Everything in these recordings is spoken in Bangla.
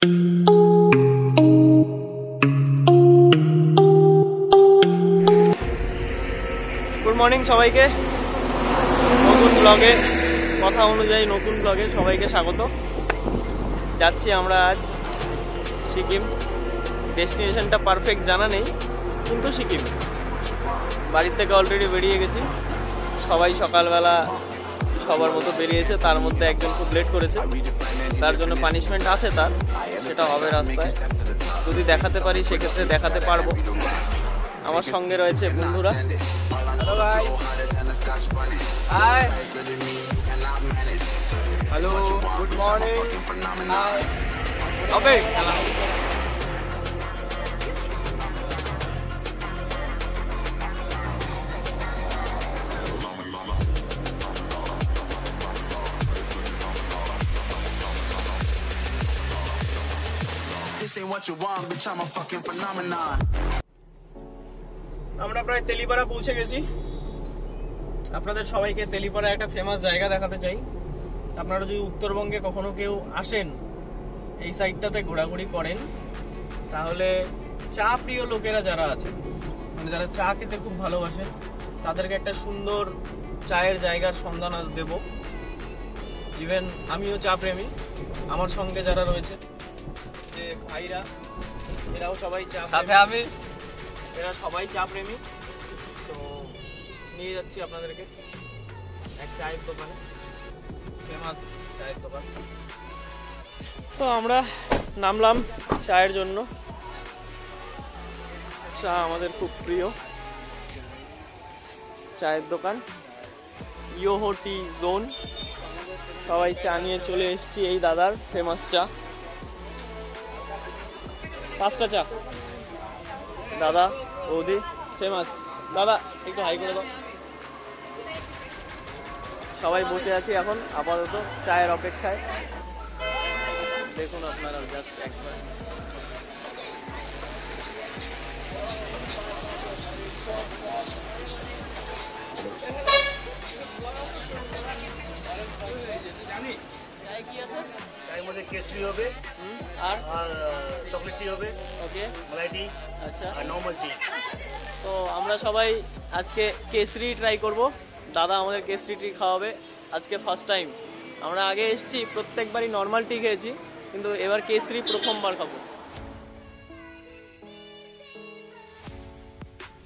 গুড মর্নিং সবাইকে। নতুন ব্লগে কথা অনুযায়ী নতুন ব্লগে সবাইকে স্বাগত। যাচ্ছি আমরা আজ সিকিম। ডেস্টিনেশনটা পারফেক্ট জানা নেই, কিন্তু সিকিম। বাড়ির থেকে অলরেডি বেরিয়ে গেছি। সবাই সকালবেলা সবার মতো বেরিয়েছে, তার মধ্যে একজন খুব লেট করেছে, তার জন্য পানিশমেন্ট আছে তার, সেটা হবে রাস্তায়। যদি দেখাতে পারি সেক্ষেত্রে দেখাতে পারবো। আমার সঙ্গে রয়েছে বন্ধুরা। হ্যালো ভাই, hi, hello, good morning, hi, হবে আমরা প্রায় তেলিপাড়া পৌঁছে গেছি। আপনাদের সবাইকে তেলিপাড়া একটা ফেমাস জায়গা দেখাতে চাই। আপনারা যদি উত্তরবঙ্গে কখনো কেউ আসেন, এই সাইডটাতে ঘোরাঘুরি করেন, তাহলে চা প্রিয় লোকেরা যারা আছে, মানে যারা চা খেতে খুব ভালোবাসেন, তাদেরকে একটা সুন্দর চায়ের জায়গার সন্ধান আজ দেব। ইভেন আমিও চা প্রেমী। আমার সঙ্গে যারা রয়েছে যে ভাইরা, এরাও সবাই চা, সাথে আমি, এরা সবাই চা প্রেমী। তো নিয়ে যাচ্ছি আপনাদেরকে এক চায়ের দোকানে, ফেমাস চায়ের দোকান। তো আমরা নামলাম চায়ের জন্য। চা আমাদের খুব প্রিয়। চায়ের দোকান ইয়োহো টি জোন। সবাই চা নিয়ে চলে এসেছি। এই দাদার ফেমাস চা, 5টা চা। দাদা, বৌদি, ফেমাস। দাদা একটু হাই করে দাও। সবাই বসে আছি এখন আপাতত চায়ের অপেক্ষায়। দেখুন আপনারা জাস্ট একবার। চায়ের মধ্যে কেসরি হবে আর চকলেট টি হবে, ওকে, মালাই টি, আচ্ছা, আর নরমাল টি। তো আমরা সবাই আজকে কেসরি ট্রাই করব। দাদা আমাদের কেসরি টি খাওয়াবে আজকে ফার্স্ট টাইম। আমরা আগে এসেছি, প্রত্যেকবারই নর্মাল টি খেয়েছি, কিন্তু এবার কেসরি প্রথমবার খাবো।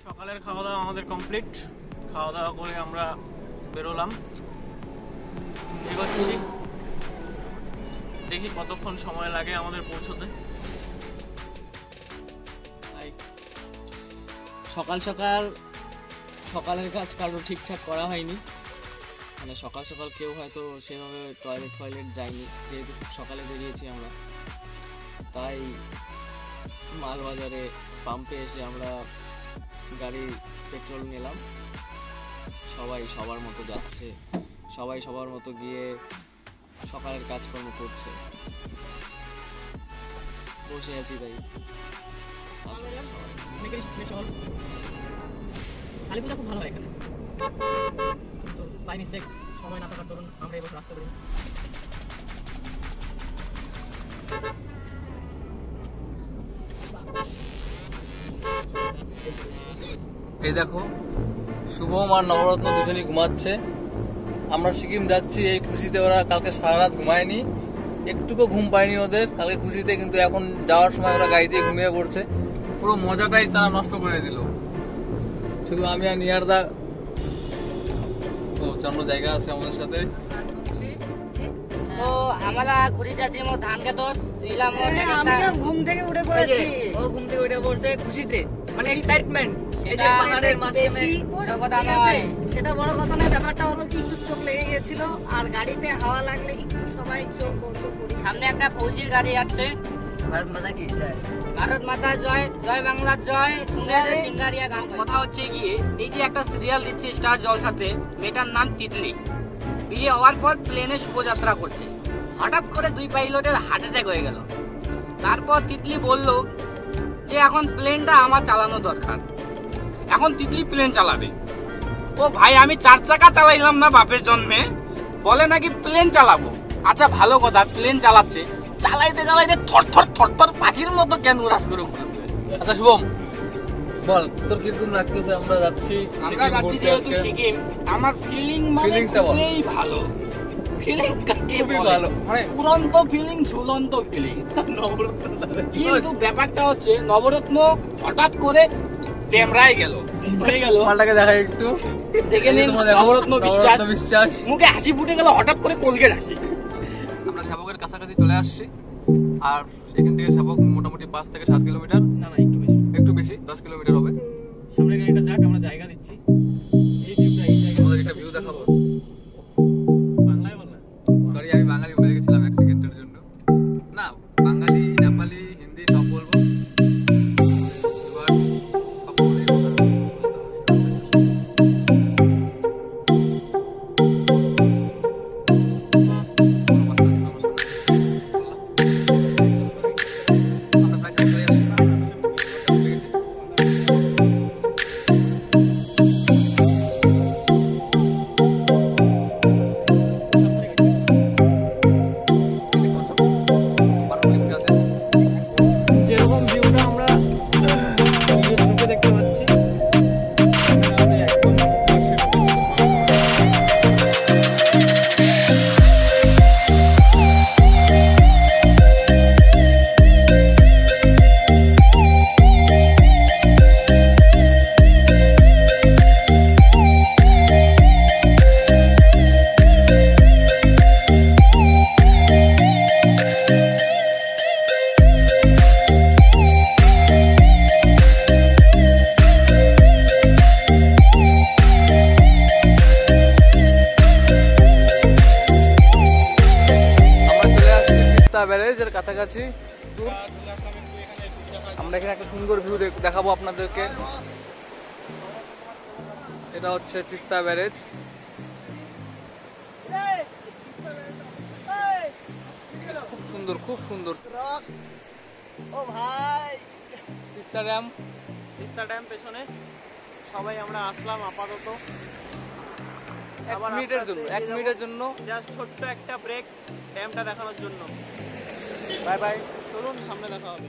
সকালের খাওয়া দাওয়া আমাদের কমপ্লিট। খাওয়া দাওয়া করে আমরা বেরোলাম, এগোচ্ছি। দেখি কতক্ষণ সময় লাগে আমাদের পৌঁছতে। সকাল সকাল সকালের কাজ কারো ঠিকঠাক করা হয়নি, মানে সকাল সকাল কেউ হয়তো সেভাবে টয়লেট যায়নি, যেহেতু খুব সকালে বেরিয়েছি আমরা। তাই মালবাজারে পাম্পে এসে আমরা গাড়ি পেট্রোল নিলাম। সবাই সবার মতো যাচ্ছে, সবাই সবার মতো গিয়ে সকালের কাজকর্ম করছে। বসে আছি তাই। কালী পূজা খুব ভালো হয় এখানে, তো বাই মিস্টেক সময় না থাকার দরুন আমরা এই বছর আসতে পারি। এই দেখো, শুভম আর নবরত্ন দুজনই ঘুমাচ্ছে। আমরা সিকিম যাচ্ছি এই খুশিতে। ওরা কালকে সারা রাত ঘুমায়নি, একটুকু ঘুম পায়নি ওদের কালকে খুশিতে, কিন্তু এখন যাওয়ার সময় ওরা গাড়িতে ঘুমিয়ে পড়ছে। পুরো মজাটাই তারা নষ্ট করে দিল। শুধু আমি আর নিয়ারদা, চন্দ্র জায়গা আছে আমাদের সাথে। তো আমরা ঘুরে যাচ্ছি মো ধান খেত ইলাম, ঘুম থেকে উঠে পড়েছি। ও ঘুম থেকে উঠে পড়ছে খুশিতে, মানে এক্সাইটমেন্ট। সেটা বড় কথা না, ব্যাপারটা হলো কি একটু চোখ লেগে গেছিল, আর গাড়িতে হাওয়া লাগলে একটু সবাই চোখ বন্ধ করি। সামনে একটা ফৌজির গাড়ি আছে। ভারত মাতা কি জয়, ভারত মাতা জয়, জয় বাংলার জয়, চিঙ্গারিয়া গান। কথা হচ্ছে গিয়ে এই যে একটা সিরিয়াল দিচ্ছে স্টার জলসাতে, মেয়েটার নাম তিতলি। বিয়ে হওয়ার পর প্লেনে শুভযাত্রা করছে, হঠাৎ করে 2 পাইলটের হার্ট অ্যাটাক হয়ে গেল। তারপর তিতলি বলল যে এখন প্লেনটা আমার চালানো দরকার। এখন তিতলি প্লেন চালাবে। ও ভাই, আমি 4 চাকা চালাইলাম না বাপের জন্মে, বলে নাকি প্লেন চালাবো। আচ্ছা ভালো কথা, প্লেন চালাচ্ছে, চালাইতে চালাইতে থর পাখির মতো কেন উড়াস করে ঘুরছে। আচ্ছা শুভম বল তোর কিরকম লাগতেছে? আমরা যাচ্ছি আমরা যাচ্ছি যেহেতু সিকিম, আমার ফিলিং মানে ফিলিংসটা বল। খুবই ভালো। ফিলিং কাকে খুবই বলে? ভালো, মানে উড়ন্ত ফিলিং, ঝুলন্ত ফিলিং। কিন্তু ব্যাপারটা হচ্ছে নবরত্ন হঠাৎ করে টেমরাই গেল, হয়ে গেল। মালটাকে দেখাই একটু, দেখে নিন তোমরা দেখো, নবরত্ন বিশ্বাস, বিশ্বাস। মুখে হাসি ফুটে গেল হঠাৎ করে, কোলগেট হাসি। আমরা শাবকের কাছাকাছি চলে আসছি, আর এখান থেকে শাবক মোটামুটি 5 থেকে 7 কিলোমিটার, না একটু বেশি, একটু বেশি 10 কিলোমিটার হবে। সামনে গাড়িটা যাক, আমরা জায়গা দিচ্ছি। এই ভিউটা, এই জায়গা তোমাদের একটা ভিউ দেখাবো। বাংলায় বল না। সরি আমি বাঙালি বলে গেছিলাম 1 সেকেন্ডের জন্য। না বাঙালি, নেপালি, হিন্দি সব বলবো। এবার সব বলেই কথা বলতে হবে। যেরকম ভিউটা আমরা নিজের চোখে দেখতে পাচ্ছি, ক্যামেরাতে একদম সেরকম কিন্তু পাওয়া যায় না। আমরা চলে আসছি তিস্তা ব্যারেজের কাছাকাছি। আমরা এখানে একটা সুন্দর ভিউ দেখাবো আপনাদেরকে। এটা হচ্ছে তিস্তা ব্যারেজ। খুব সুন্দর, খুব সুন্দর। ও ভাই, তিস্তা ড্যাম। তিস্তা ড্যাম পেছনে সবাই আমরা আসলাম আপাতত। 1 মিনিটের জন্য, 1 মিনিটের জন্য। জাস্ট ছোট্ট একটা ব্রেক ড্যামটা দেখানোর জন্য। Bye bye. চলুন সামনে দেখা হবে।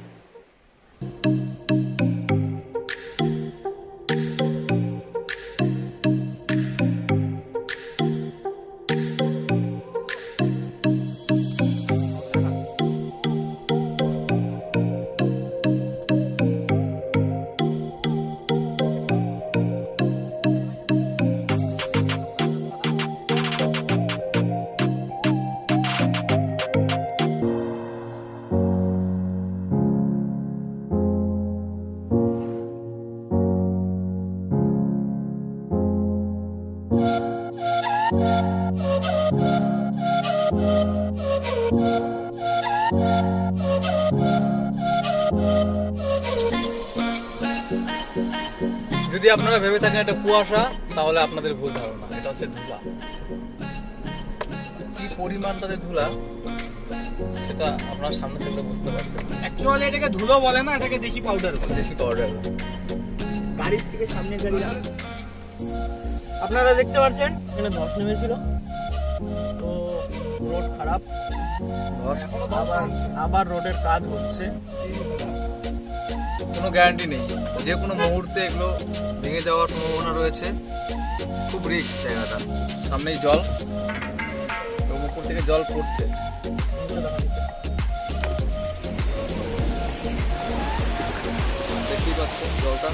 যদি আপনারা ভেবে থাকেন এটা কুয়াশা, তাহলে আপনাদের ভুল ধারণা। এটা হচ্ছে ধুলা। কি পরিমাণটাতে ধুলা সেটা আপনারা সামনে থেকে বুঝতে পারবেন। অ্যাকচুয়ালি এটাকে ধুলো বলে না, এটাকে দেশি পাউডার বলে। দেশি পাউডার। গাড়ির থেকে সামনে গাড়ি আপনারা দেখতে পাচ্ছেন এখানে ধস নেমেছিল, তো রোড খারাপ, আবার রোডের কাজ হচ্ছে। কোনো গ্যারান্টি নেই, যে কোনো মুহূর্তে এগুলো ভেঙে যাওয়ার সম্ভাবনা রয়েছে। খুব রিস্ক জায়গাটা। সামনেই জল এবং উপর থেকে জল পড়ছে। দেখতেই পাচ্ছেন জলটা।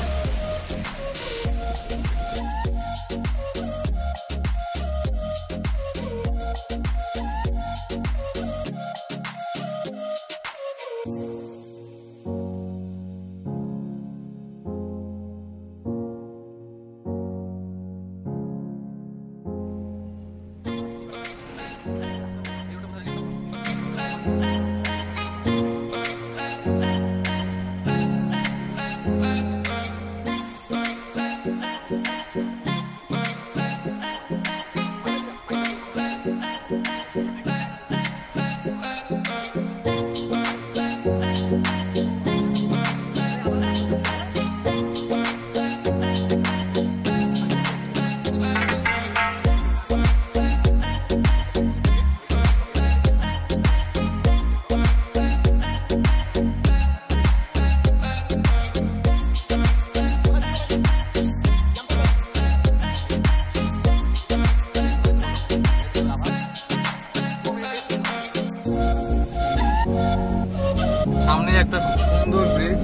সামনে একটা খুব সুন্দর ব্রিজ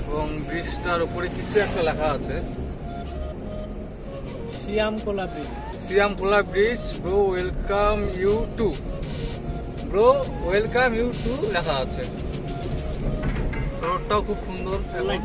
এবং ব্রিজটার উপরে কিছু একটা লেখা আছে সিয়ামকোলা bridge bro welcome you to লেখা আছে। রোডটাও খুব সুন্দর এখন।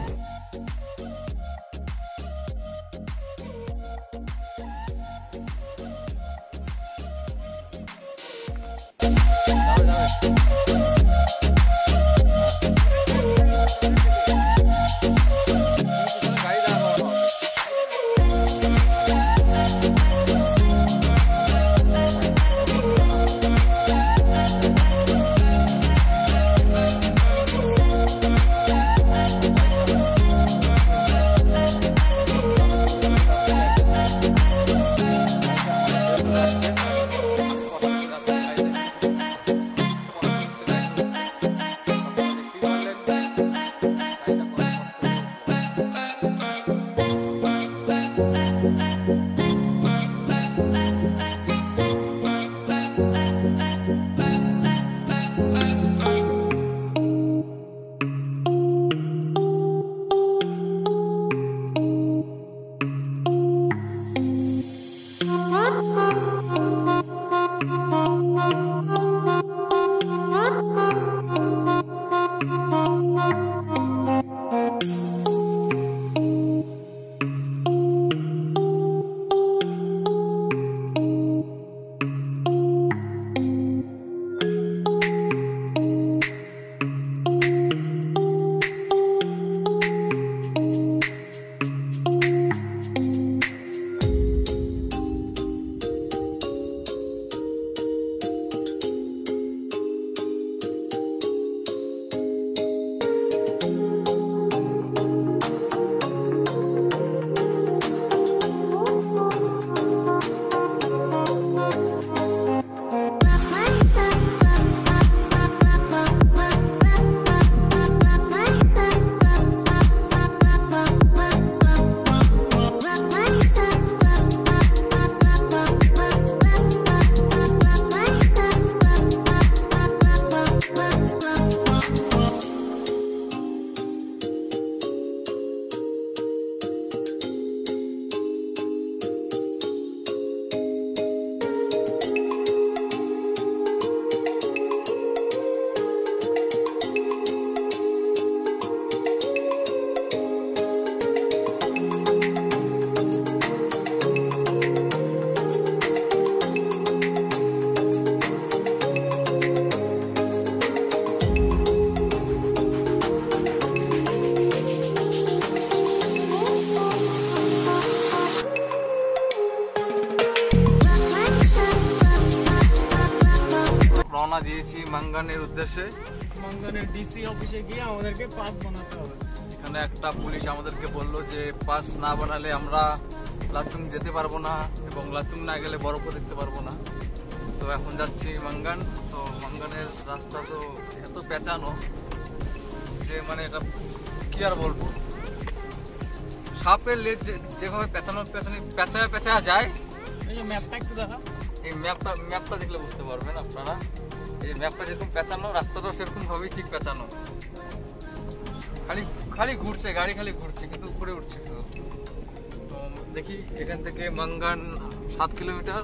রওনা দিয়েছি মাঙ্গানের উদ্দেশ্যে। মাঙ্গানের ডিসি অফিসে গিয়ে আমাদেরকে পাস বানাতে হবে। এখানে একটা পুলিশ আমাদেরকে বললো যে পাস না বানালে আমরা লাচুং যেতে পারবো না এবং লাচুং না গেলে বরফও দেখতে পারবো না। তো এখন যাচ্ছি মাঙ্গান। তো মাঙ্গানের রাস্তা তো এত পেঁচানো যে মানে এটা কি আর বলবো, সাপের লেজ যেভাবে পেঁচানো যায়। এই যে ম্যাপটা একটু দেখা, এই ম্যাপটা দেখলে বুঝতে পারবেন আপনারা। এই ম্যাপটা যেরকম পেঁচানো, রাস্তাটাও সেরকম ভাবেই ঠিক পেঁচানো। খালি ঘুরছে গাড়ি, খালি ঘুরছে কিন্তু উপরে উঠছে। তো দেখি এখান থেকে মাঙ্গান 7 কিলোমিটার।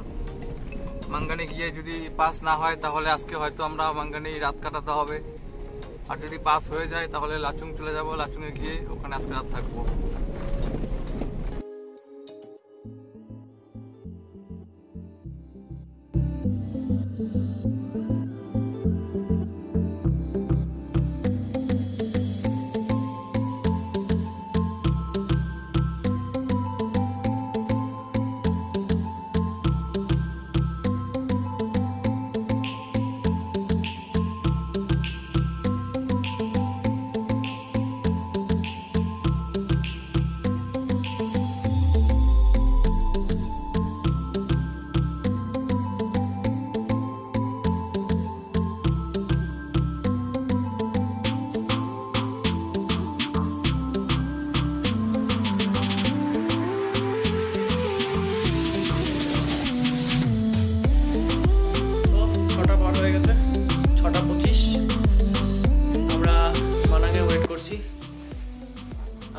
মাঙ্গানে গিয়ে যদি পাস না হয় তাহলে আজকে হয়তো আমরা মাঙ্গানেই রাত কাটাতে হবে, আর যদি পাস হয়ে যায় তাহলে লাচুং চলে যাব। লাচুংয়ে গিয়ে ওখানে আজকে রাত থাকবো।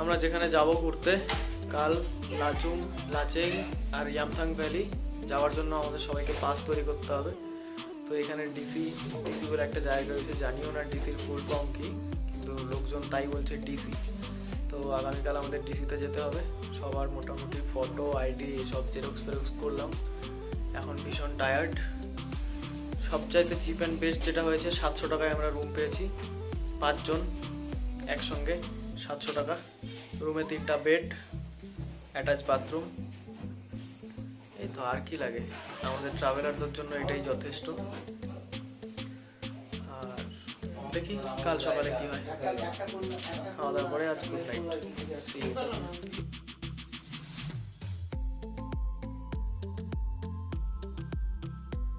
আমরা যেখানে যাব ঘুরতে, কাল লাচুং, লাচেং আর ইয়ামথাং ভ্যালি যাওয়ার জন্য আমাদের সবাইকে পাস তৈরি করতে হবে। তো এখানে ডিসি বলে একটা জায়গা রয়েছে, জানিও না ডিসির ফুল ফর্ম কি, কিন্তু লোকজন তাই বলছে ডিসি। তো আগামীকাল আমাদের ডিসিতে যেতে হবে। সবার মোটামুটি ফটো, আইডি সব জেরক্স ফেরক্স করলাম। এখন ভীষণ টায়ার্ড। সবচাইতে চিপ অ্যান্ড বেস্ট যেটা হয়েছে, 700 টাকায় আমরা রুম পেয়েছি, 5 জন একসঙ্গে, 700 টাকা। রুমে 3টা বেড, অ্যাটাচ বাথরুম। এই তো, আর কি লাগে, আমাদের ট্রাভেলারদের জন্য এটাই যথেষ্ট। আর দেখি কাল সকালে কি হয়। খাওয়া দাওয়ার পরে আজ গুড নাইট, সি ইউ।